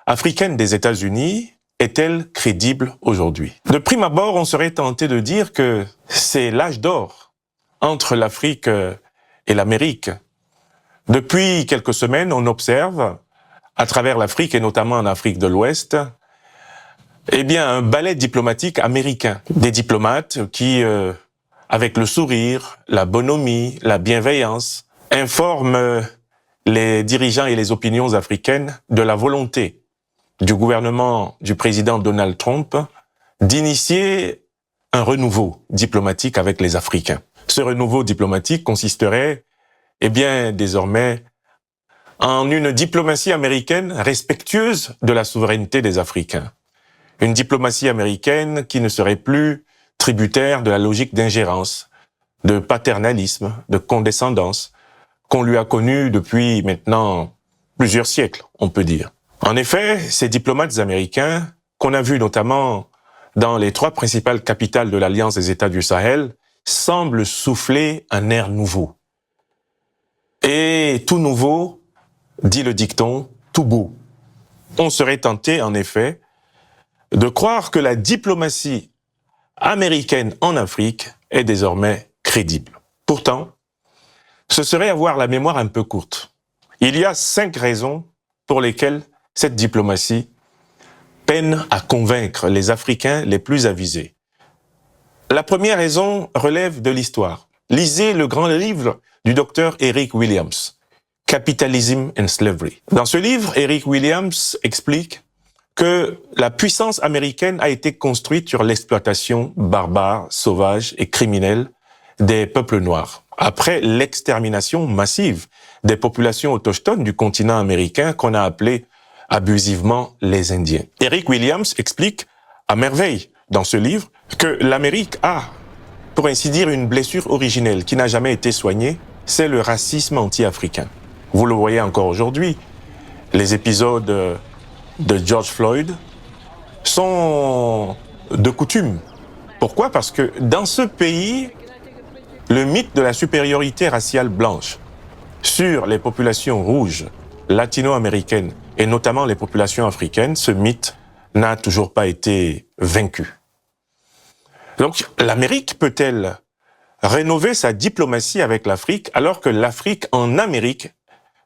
africaine des États-Unis est-elle crédible aujourd'hui? De prime abord, on serait tenté de dire que c'est l'âge d'or entre l'Afrique et l'Amérique. Depuis quelques semaines, on observe, à travers l'Afrique et notamment en Afrique de l'Ouest, un ballet diplomatique américain. Des diplomates qui, avec le sourire, la bonhomie, la bienveillance, informent les dirigeants et les opinions africaines de la volonté du gouvernement du président Donald Trump d'initier un renouveau diplomatique avec les Africains. Ce renouveau diplomatique consisterait, désormais, en une diplomatie américaine respectueuse de la souveraineté des Africains. Une diplomatie américaine qui ne serait plus tributaire de la logique d'ingérence, de paternalisme, de condescendance qu'on lui a connue depuis maintenant plusieurs siècles, on peut dire. En effet, ces diplomates américains, qu'on a vus notamment dans les 3 principales capitales de l'Alliance des États du Sahel, semblent souffler un air nouveau. Et tout nouveau, dit le dicton, tout beau. On serait tenté, en effet, de croire que la diplomatie américaine en Afrique est désormais crédible. Pourtant, ce serait avoir la mémoire un peu courte. Il y a 5 raisons pour lesquelles cette diplomatie peine à convaincre les Africains les plus avisés. La première raison relève de l'histoire. Lisez le grand livre du docteur Eric Williams, Capitalism and Slavery. Dans ce livre, Eric Williams explique que la puissance américaine a été construite sur l'exploitation barbare, sauvage et criminelle des peuples noirs, après l'extermination massive des populations autochtones du continent américain qu'on a appelé abusivement les Indiens. Eric Williams explique à merveille dans ce livre que l'Amérique a, pour ainsi dire, une blessure originelle qui n'a jamais été soignée, c'est le racisme anti-africain. Vous le voyez encore aujourd'hui, les épisodes de George Floyd sont de coutume. Pourquoi? Parce que dans ce pays, le mythe de la supériorité raciale blanche sur les populations rouges, latino-américaines et notamment les populations africaines, ce mythe n'a toujours pas été vaincu. Donc, l'Amérique peut-elle rénover sa diplomatie avec l'Afrique alors que l'Afrique en Amérique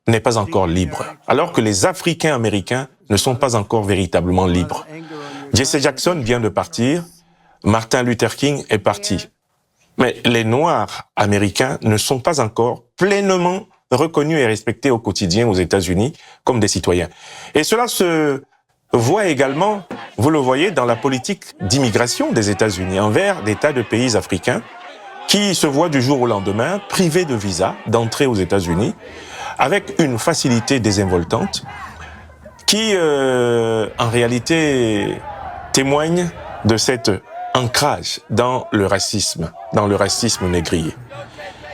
n'est pas encore libre, alors que les Africains américains ne sont pas encore véritablement libres? Jesse Jackson vient de partir, Martin Luther King est parti. Mais les Noirs américains ne sont pas encore pleinement reconnus et respectés au quotidien aux États-Unis comme des citoyens. Et cela se voit également, vous le voyez, dans la politique d'immigration des États-Unis envers des tas de pays africains qui se voient du jour au lendemain privés de visa d'entrée aux États-Unis avec une facilité désinvoltante qui, en réalité, témoigne de cet ancrage dans le racisme négrier.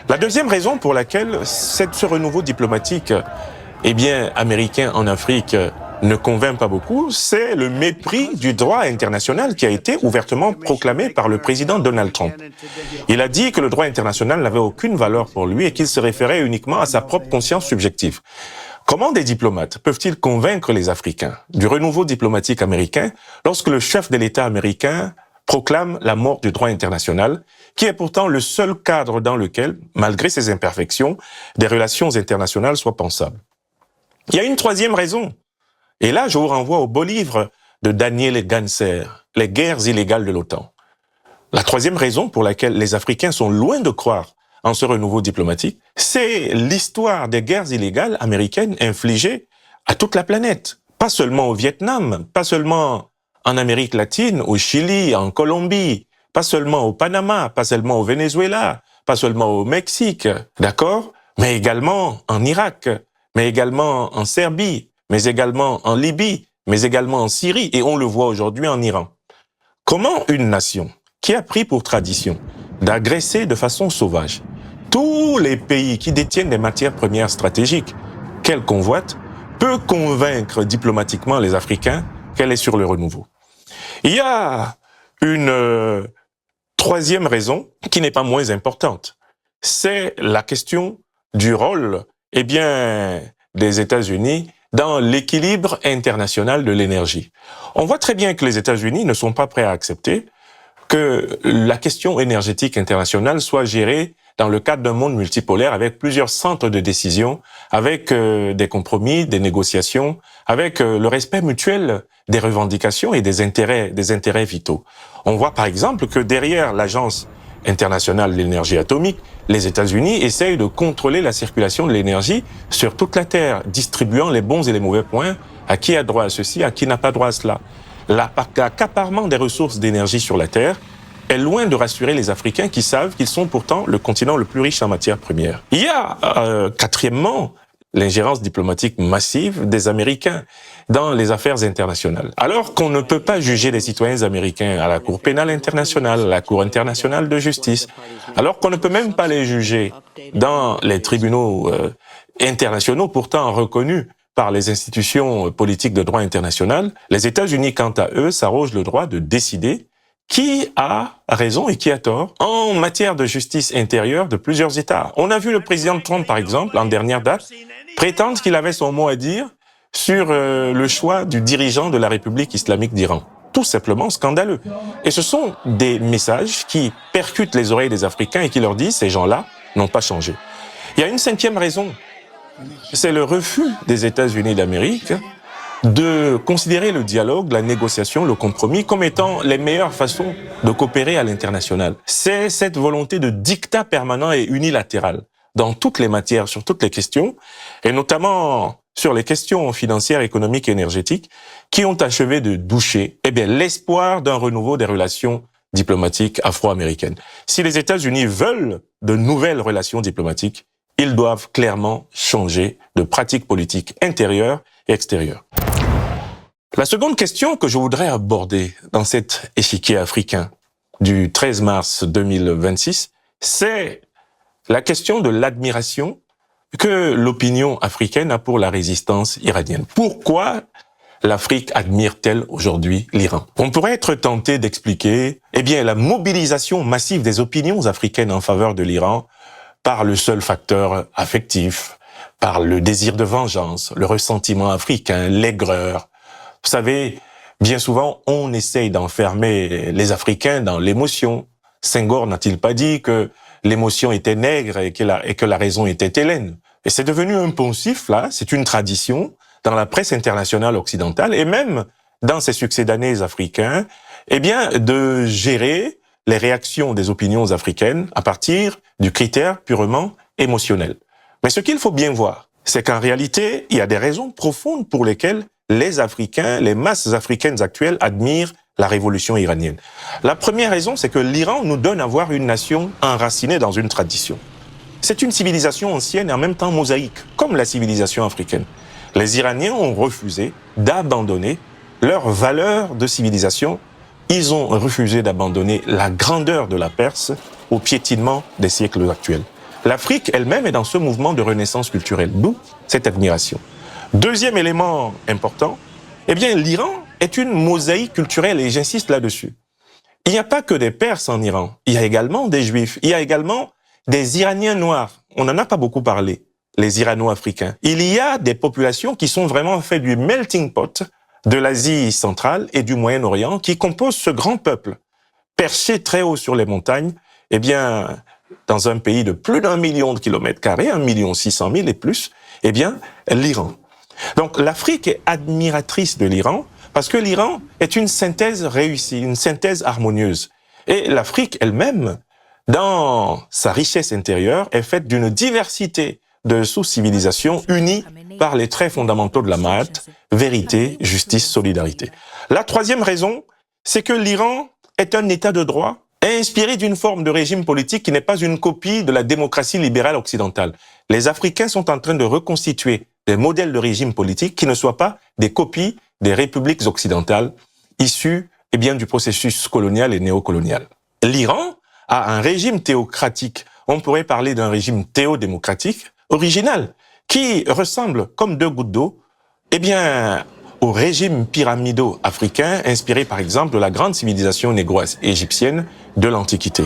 La deuxième raison pour laquelle ce renouveau diplomatique, américain en Afrique ne convainc pas beaucoup, c'est le mépris du droit international qui a été ouvertement proclamé par le président Donald Trump. Il a dit que le droit international n'avait aucune valeur pour lui et qu'il se référait uniquement à sa propre conscience subjective. Comment des diplomates peuvent-ils convaincre les Africains du renouveau diplomatique américain lorsque le chef de l'État américain proclame la mort du droit international, qui est pourtant le seul cadre dans lequel, malgré ses imperfections, des relations internationales soient pensables? Il y a une troisième raison. Et là, je vous renvoie au beau livre de Daniel Ganser, Les guerres illégales de l'OTAN. La troisième raison pour laquelle les Africains sont loin de croire en ce renouveau diplomatique, c'est l'histoire des guerres illégales américaines infligées à toute la planète. Pas seulement au Vietnam, pas seulement en Amérique latine, au Chili, en Colombie, pas seulement au Panama, pas seulement au Venezuela, pas seulement au Mexique, d'accord? Mais également en Irak, mais également en Serbie, mais également en Libye, mais également en Syrie, et on le voit aujourd'hui en Iran. Comment une nation qui a pris pour tradition d'agresser de façon sauvage tous les pays qui détiennent des matières premières stratégiques qu'elle convoite peut convaincre diplomatiquement les Africains qu'elle est sur le renouveau? Il y a une troisième raison qui n'est pas moins importante. C'est la question du rôle, des États-Unis dans l'équilibre international de l'énergie. On voit très bien que les États-Unis ne sont pas prêts à accepter que la question énergétique internationale soit gérée dans le cadre d'un monde multipolaire avec plusieurs centres de décision, avec des compromis, des négociations, avec le respect mutuel des revendications et des intérêts vitaux. On voit par exemple que derrière l'Agence internationale de l'énergie atomique, les États-Unis essayent de contrôler la circulation de l'énergie sur toute la Terre, distribuant les bons et les mauvais points, à qui a droit à ceci, à qui n'a pas droit à cela. L'accaparement des ressources d'énergie sur la Terre est loin de rassurer les Africains qui savent qu'ils sont pourtant le continent le plus riche en matières premières. Il y a, quatrièmement, l'ingérence diplomatique massive des Américains dans les affaires internationales. Alors qu'on ne peut pas juger les citoyens américains à la Cour pénale internationale, à la Cour internationale de justice, alors qu'on ne peut même pas les juger dans les tribunaux internationaux pourtant reconnus par les institutions politiques de droit international, les États-Unis, quant à eux, s'arrogent le droit de décider qui a raison et qui a tort en matière de justice intérieure de plusieurs États. On a vu le président Trump, par exemple, en dernière date, prétendre qu'il avait son mot à dire sur le choix du dirigeant de la République islamique d'Iran. Tout simplement scandaleux. Et ce sont des messages qui percutent les oreilles des Africains et qui leur disent, ces gens-là n'ont pas changé. Il y a une cinquième raison, c'est le refus des États-Unis d'Amérique de considérer le dialogue, la négociation, le compromis comme étant les meilleures façons de coopérer à l'international. C'est cette volonté de dictat permanent et unilatéral dans toutes les matières, sur toutes les questions, et notamment sur les questions financières, économiques et énergétiques, qui ont achevé de doucher l'espoir d'un renouveau des relations diplomatiques afro-américaines. Si les États-Unis veulent de nouvelles relations diplomatiques, ils doivent clairement changer de pratique politique intérieure et extérieure. La seconde question que je voudrais aborder dans cet échiquier africain du 13 mars 2026, c'est la question de l'admiration que l'opinion africaine a pour la résistance iranienne. Pourquoi l'Afrique admire-t-elle aujourd'hui l'Iran? On pourrait être tenté d'expliquer, la mobilisation massive des opinions africaines en faveur de l'Iran par le seul facteur affectif, par le désir de vengeance, le ressentiment africain, l'aigreur. Vous savez, bien souvent, on essaye d'enfermer les Africains dans l'émotion. Senghor n'a-t-il pas dit que l'émotion était nègre et que la raison était hellène? Et c'est devenu un poncif, là, c'est une tradition dans la presse internationale occidentale et même dans ses succédanés africains, de gérer les réactions des opinions africaines à partir du critère purement émotionnel. Mais ce qu'il faut bien voir, c'est qu'en réalité, il y a des raisons profondes pour lesquelles les Africains, les masses africaines actuelles admirent la révolution iranienne. La première raison, c'est que l'Iran nous donne à voir une nation enracinée dans une tradition. C'est une civilisation ancienne et en même temps mosaïque, comme la civilisation africaine. Les Iraniens ont refusé d'abandonner leurs valeurs de civilisation. Ils ont refusé d'abandonner la grandeur de la Perse au piétinement des siècles actuels. L'Afrique elle-même est dans ce mouvement de renaissance culturelle, d'où cette admiration. Deuxième élément important, l'Iran est une mosaïque culturelle et j'insiste là-dessus. Il n'y a pas que des Perses en Iran, il y a également des Juifs, il y a également des Iraniens noirs. On n'en a pas beaucoup parlé, les Irano-Africains. Il y a des populations qui sont vraiment fait du melting pot de l'Asie centrale et du Moyen-Orient qui composent ce grand peuple, perché très haut sur les montagnes, dans un pays de plus d'1 million de kilomètres carrés, 1,6 million et plus, l'Iran. Donc l'Afrique est admiratrice de l'Iran parce que l'Iran est une synthèse réussie, une synthèse harmonieuse. Et l'Afrique elle-même, dans sa richesse intérieure, est faite d'une diversité de sous-civilisations unies par les traits fondamentaux de la Mahat, vérité, justice, solidarité. La troisième raison, c'est que l'Iran est un État de droit inspiré d'une forme de régime politique qui n'est pas une copie de la démocratie libérale occidentale. Les Africains sont en train de reconstituer des modèles de régime politique qui ne soient pas des copies des républiques occidentales issues du processus colonial et néocolonial. L'Iran a un régime théocratique, on pourrait parler d'un régime théodémocratique original, qui ressemble comme deux gouttes d'eau au régime pyramidaux africain inspiré par exemple de la grande civilisation négro-égyptienne de l'Antiquité.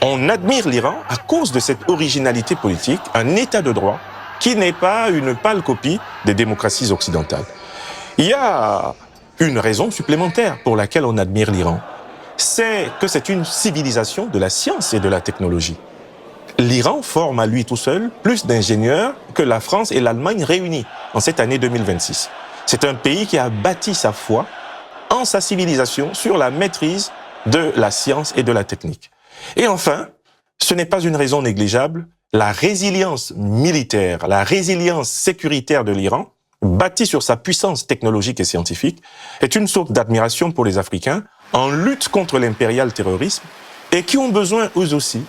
On admire l'Iran à cause de cette originalité politique, un État de droit qui n'est pas une pâle copie des démocraties occidentales. Il y a une raison supplémentaire pour laquelle on admire l'Iran, c'est que c'est une civilisation de la science et de la technologie. L'Iran forme à lui tout seul plus d'ingénieurs que la France et l'Allemagne réunis en cette année 2026. C'est un pays qui a bâti sa foi en sa civilisation sur la maîtrise de la science et de la technique. Et enfin, ce n'est pas une raison négligeable, la résilience militaire, la résilience sécuritaire de l'Iran, bâtie sur sa puissance technologique et scientifique, est une source d'admiration pour les Africains en lutte contre l'impérial terrorisme et qui ont besoin eux aussi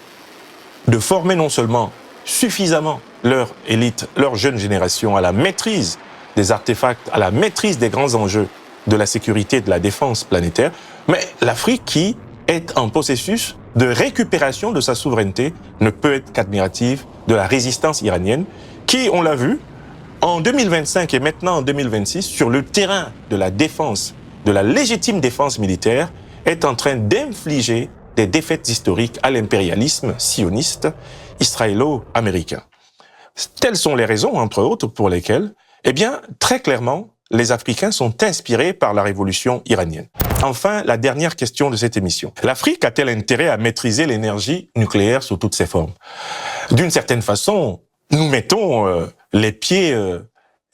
de former non seulement suffisamment leur élite, leur jeune génération à la maîtrise des artefacts, à la maîtrise des grands enjeux de la sécurité et de la défense planétaire, mais l'Afrique qui est en processus de récupération de sa souveraineté ne peut être qu'admirative de la résistance iranienne qui, on l'a vu, en 2025 et maintenant en 2026, sur le terrain de la défense, de la légitime défense militaire, est en train d'infliger des défaites historiques à l'impérialisme sioniste israélo-américain. Telles sont les raisons, entre autres, pour lesquelles, très clairement, les Africains sont inspirés par la révolution iranienne. Enfin, la dernière question de cette émission. L'Afrique a-t-elle intérêt à maîtriser l'énergie nucléaire sous toutes ses formes? D'une certaine façon, nous mettons les pieds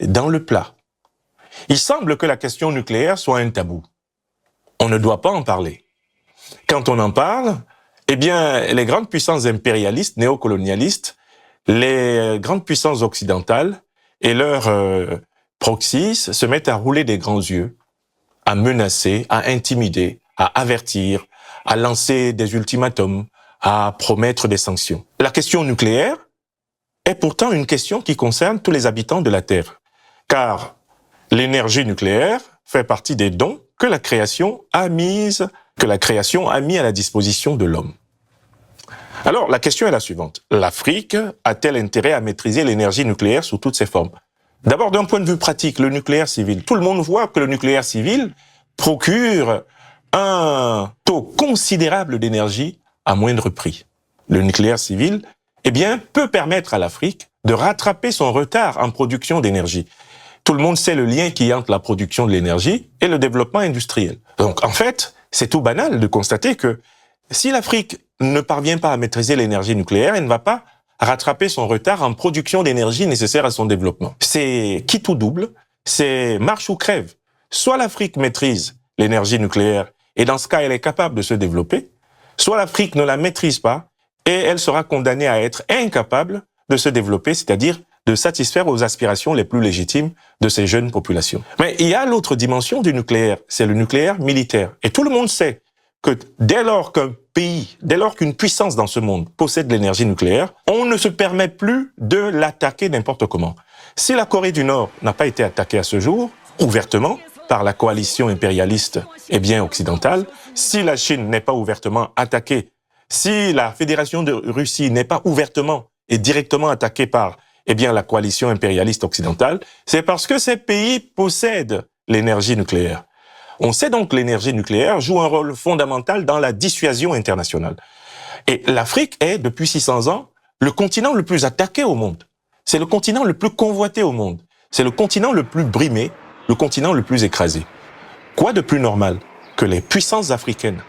dans le plat. Il semble que la question nucléaire soit un tabou. On ne doit pas en parler. Quand on en parle, les grandes puissances impérialistes, néocolonialistes, les grandes puissances occidentales et leurs proxies se mettent à rouler des grands yeux, à menacer, à intimider, à avertir, à lancer des ultimatums, à promettre des sanctions. La question nucléaire est pourtant une question qui concerne tous les habitants de la Terre, car l'énergie nucléaire fait partie des dons que la création a mis à la disposition de l'homme. Alors, la question est la suivante. L'Afrique a-t-elle intérêt à maîtriser l'énergie nucléaire sous toutes ses formes? D'abord, d'un point de vue pratique, le nucléaire civil. Tout le monde voit que le nucléaire civil procure un taux considérable d'énergie à moindre prix. Le nucléaire civil, peut permettre à l'Afrique de rattraper son retard en production d'énergie. Tout le monde sait le lien qu'il y a entre la production de l'énergie et le développement industriel. Donc, en fait, c'est tout banal de constater que si l'Afrique ne parvient pas à maîtriser l'énergie nucléaire, elle ne va pas rattraper son retard en production d'énergie nécessaire à son développement. C'est quitte ou double, c'est marche ou crève. Soit l'Afrique maîtrise l'énergie nucléaire et dans ce cas, elle est capable de se développer, soit l'Afrique ne la maîtrise pas et elle sera condamnée à être incapable de se développer, c'est-à-dire de satisfaire aux aspirations les plus légitimes de ces jeunes populations. Mais il y a l'autre dimension du nucléaire, c'est le nucléaire militaire. Et tout le monde sait que dès lors qu'une puissance dans ce monde possède l'énergie nucléaire, on ne se permet plus de l'attaquer n'importe comment. Si la Corée du Nord n'a pas été attaquée à ce jour, ouvertement, par la coalition impérialiste occidentale, si la Chine n'est pas ouvertement attaquée, si la Fédération de Russie n'est pas ouvertement et directement attaquée par la coalition impérialiste occidentale, c'est parce que ces pays possèdent l'énergie nucléaire. On sait donc que l'énergie nucléaire joue un rôle fondamental dans la dissuasion internationale. Et l'Afrique est, depuis 600 ans, le continent le plus attaqué au monde. C'est le continent le plus convoité au monde. C'est le continent le plus brimé, le continent le plus écrasé. Quoi de plus normal que les puissances africaines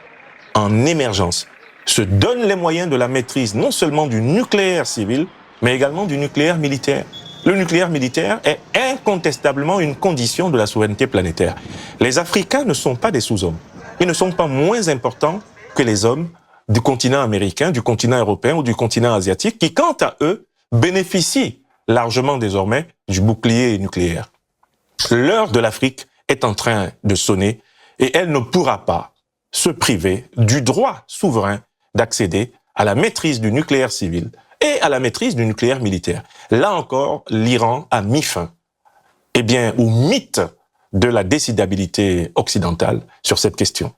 en émergence se donnent les moyens de la maîtrise non seulement du nucléaire civil, mais également du nucléaire militaire. Le nucléaire militaire est incontestablement une condition de la souveraineté planétaire. Les Africains ne sont pas des sous-hommes. Ils ne sont pas moins importants que les hommes du continent américain, du continent européen ou du continent asiatique, qui, quant à eux, bénéficient largement désormais du bouclier nucléaire. L'heure de l'Afrique est en train de sonner et elle ne pourra pas se priver du droit souverain d'accéder à la maîtrise du nucléaire civil et à la maîtrise du nucléaire militaire. Là encore, l'Iran a mis fin au mythe de la décidabilité occidentale sur cette question.